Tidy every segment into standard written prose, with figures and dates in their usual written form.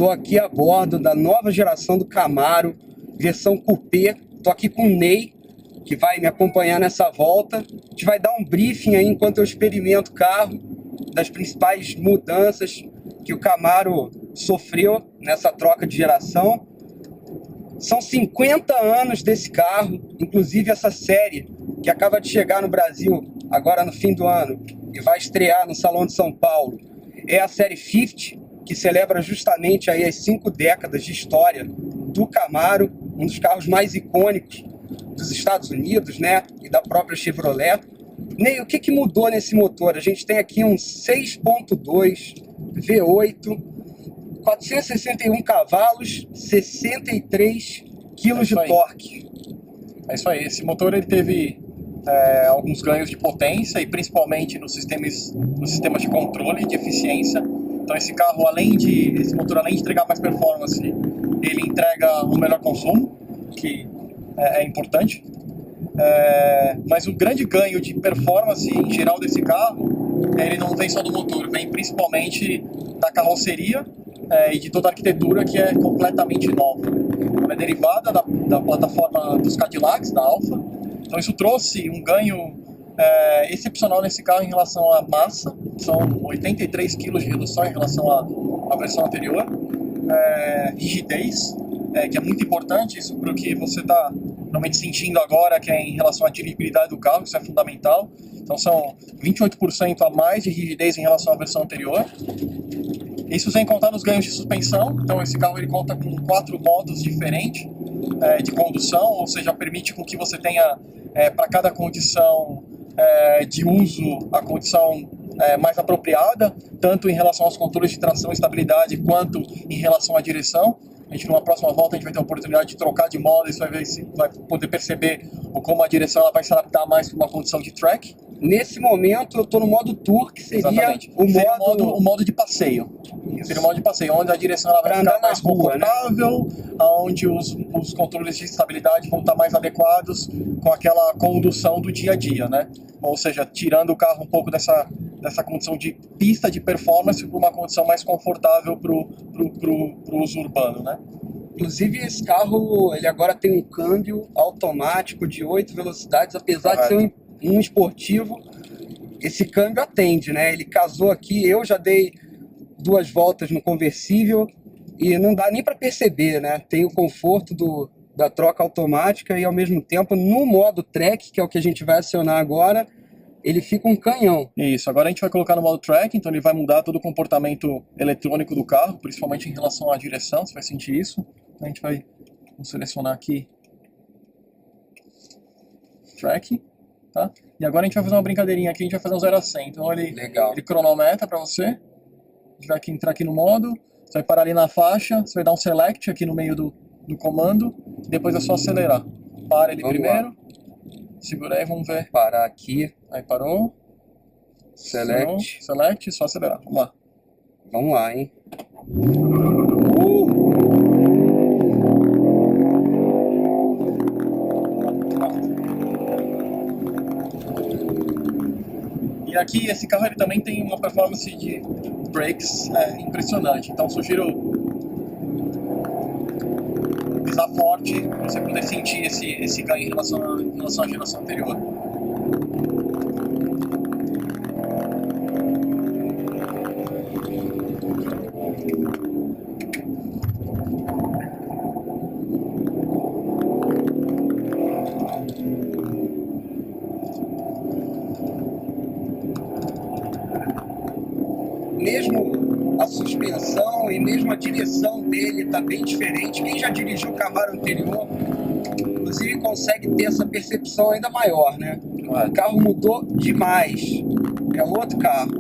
Estou aqui a bordo da nova geração do Camaro, versão Coupé. Estou aqui com o Ney, que vai me acompanhar nessa volta. A gente vai dar um briefing aí enquanto eu experimento o carro, das principais mudanças que o Camaro sofreu nessa troca de geração. São 50 anos desse carro, inclusive essa série que acaba de chegar no Brasil agora no fim do ano e vai estrear no Salão de São Paulo. É a série 50, que celebra justamente aí as 5 décadas de história do Camaro, um dos carros mais icônicos dos Estados Unidos, né, e da própria Chevrolet. Ney, o que mudou nesse motor? A gente tem aqui um 6.2 V8, 461 cavalos, 63 quilos de torque. É isso aí, esse motor ele teve alguns ganhos de potência e principalmente nos sistemas de controle e de eficiência. Então esse motor além de entregar mais performance, ele entrega um melhor consumo, que é importante. Mas o grande ganho de performance em geral desse carro, ele não vem só do motor, vem principalmente da carroceria e de toda a arquitetura, que é completamente nova. Ela é derivada da plataforma dos Cadillacs, da Alfa. Então isso trouxe um ganho excepcional nesse carro em relação à massa. São 83 kg de redução em relação à versão anterior. Rigidez, que é muito importante, isso para o que você está realmente sentindo agora, que é em relação à dirigibilidade do carro, isso é fundamental. Então são 28% a mais de rigidez em relação à versão anterior. Isso sem contar nos ganhos de suspensão. Então esse carro ele conta com 4 modos diferentes de condução, ou seja, permite com que você tenha para cada condição de uso a condição mais apropriada, tanto em relação aos controles de tração e estabilidade, quanto em relação à direção. A gente, numa próxima volta, a gente vai ter a oportunidade de trocar de modo e você vai poder perceber como a direção ela vai se adaptar mais para uma condição de track. Nesse momento eu estou no modo Tour, que seria o modo de passeio. Seria o modo de passeio, onde a direção ela vai ficar mais confortável, né? Onde os controles de estabilidade vão estar mais adequados com aquela condução do dia a dia, né? Ou seja, tirando o carro um pouco dessa condição de pista de performance para uma condição mais confortável para o uso urbano, né? Inclusive esse carro ele agora tem um câmbio automático de 8 velocidades, apesar de ser um esportivo, esse câmbio atende, né? Ele casou aqui, eu já dei 2 voltas no conversível e não dá nem para perceber, né? Tem o conforto da troca automática e ao mesmo tempo no modo track, que é o que a gente vai acionar agora, ele fica um canhão. Isso, agora a gente vai colocar no modo track, então ele vai mudar todo o comportamento eletrônico do carro, principalmente em relação à direção, você vai sentir isso. Então a gente vai selecionar aqui track, tá? E agora a gente vai fazer uma brincadeirinha aqui, a gente vai fazer um 0 a 100. Então ele cronometra para você. A gente vai entrar aqui no modo, você vai parar ali na faixa, você vai dar um select aqui no meio do comando, depois é só acelerar. Para ele primeiro. Segura aí, vamos ver. Parar aqui. Aí parou. Select. Select, só acelerar. Vamos lá. Vamos lá, hein? E aqui, esse carro ele também tem uma performance de brakes impressionante. Então sugiro pisar forte para você poder sentir esse ganho em relação à geração anterior. Mesmo a suspensão e mesmo a direção dele está bem diferente. Quem já dirigiu o Camaro anterior, inclusive, consegue ter essa percepção ainda maior, né? O carro mudou demais. É outro carro.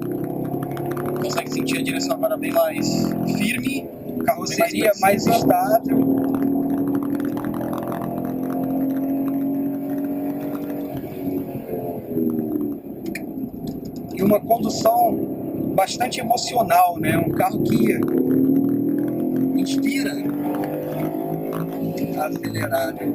Consegue sentir a direção agora bem mais firme, carroceria mais estável. E uma condução bastante emocional, né? Um carro que inspira a acelerar, né?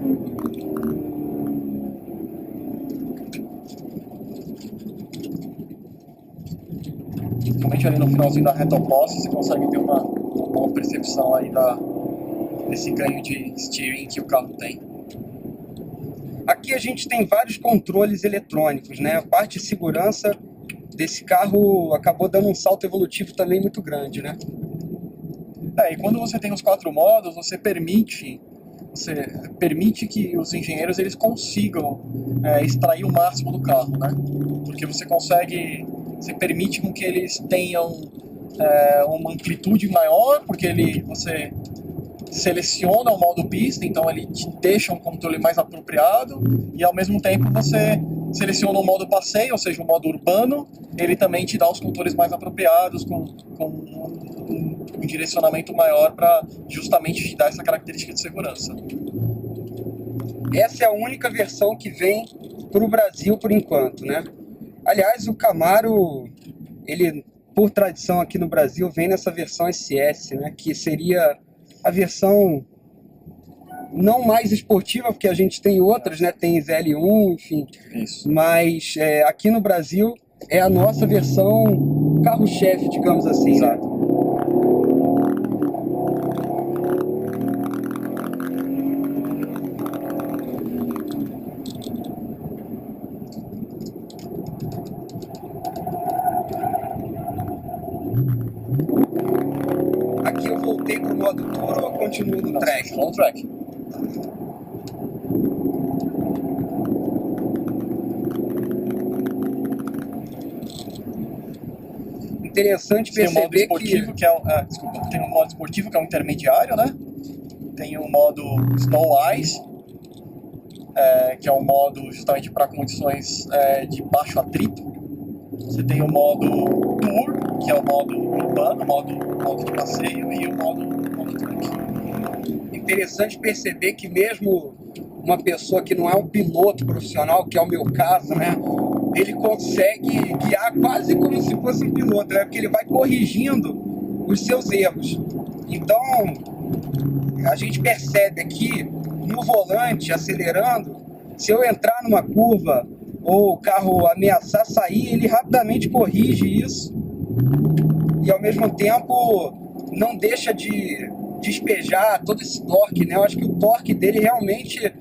Principalmente ali no finalzinho da reta oposta, você consegue ter uma uma boa percepção aí desse ganho de steering que o carro tem. Aqui a gente tem vários controles eletrônicos, né? A parte de segurança desse carro acabou dando um salto evolutivo também muito grande, né? E quando você tem os 4 modos, você permite que os engenheiros eles consigam extrair o máximo do carro, né? Porque você permite com que eles tenham uma amplitude maior, porque você seleciona o modo pista, então ele te deixa um controle mais apropriado, e ao mesmo tempo você seleciona o modo passeio, ou seja, o modo urbano, ele também te dá os controles mais apropriados, com um direcionamento maior para justamente te dar essa característica de segurança. Essa é a única versão que vem para o Brasil por enquanto, né? Aliás, o Camaro, ele, por tradição aqui no Brasil, vem nessa versão SS, né? Que seria a versão não mais esportiva, porque a gente tem outras, né? Tem ZL1, enfim. Isso. Mas aqui no Brasil é a nossa versão carro-chefe, digamos assim. Exato. Né? Aqui eu voltei pro modo Tour ou eu continuo no track? No track. Interessante perceber que... tem um modo esportivo que é um intermediário, né? Tem o modo Snow Ice, que é um modo justamente para condições de baixo atrito. Você tem o modo Tour, que é o modo urbano, modo de passeio, e o modo track. Interessante perceber que mesmo uma pessoa que não é um piloto profissional, que é o meu caso, né? Ele consegue guiar quase como se fosse um piloto, né? Porque ele vai corrigindo os seus erros. Então, a gente percebe aqui no volante, acelerando, se eu entrar numa curva ou o carro ameaçar sair, ele rapidamente corrige isso e ao mesmo tempo não deixa de despejar todo esse torque, né? Eu acho que o torque dele realmente,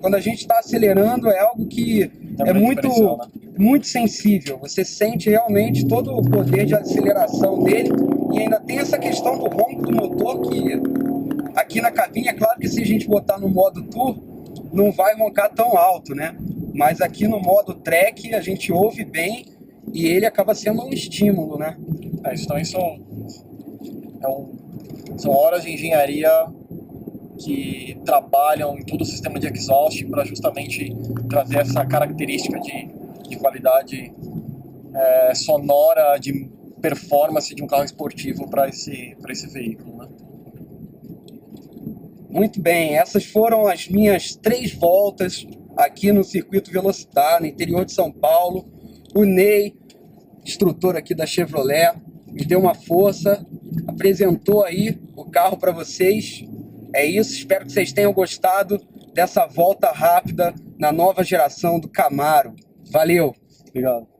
quando a gente está acelerando, é algo que é muito sensível. Você sente realmente todo o poder de aceleração dele, e ainda tem essa questão do ronco do motor, que aqui na cabine, é claro que se a gente botar no modo Tour, não vai roncar tão alto, né? Mas aqui no modo Track a gente ouve bem e ele acaba sendo um estímulo, né? Isso também são horas de engenharia que trabalham em todo o sistema de exhaust para justamente trazer essa característica de qualidade sonora, de performance de um carro esportivo para esse veículo, né? Muito bem, essas foram as minhas 3 voltas aqui no circuito Velocitar, no interior de São Paulo. O Ney, instrutor aqui da Chevrolet, me deu uma força, apresentou aí o carro para vocês. É isso, espero que vocês tenham gostado dessa volta rápida na nova geração do Camaro. Valeu! Obrigado.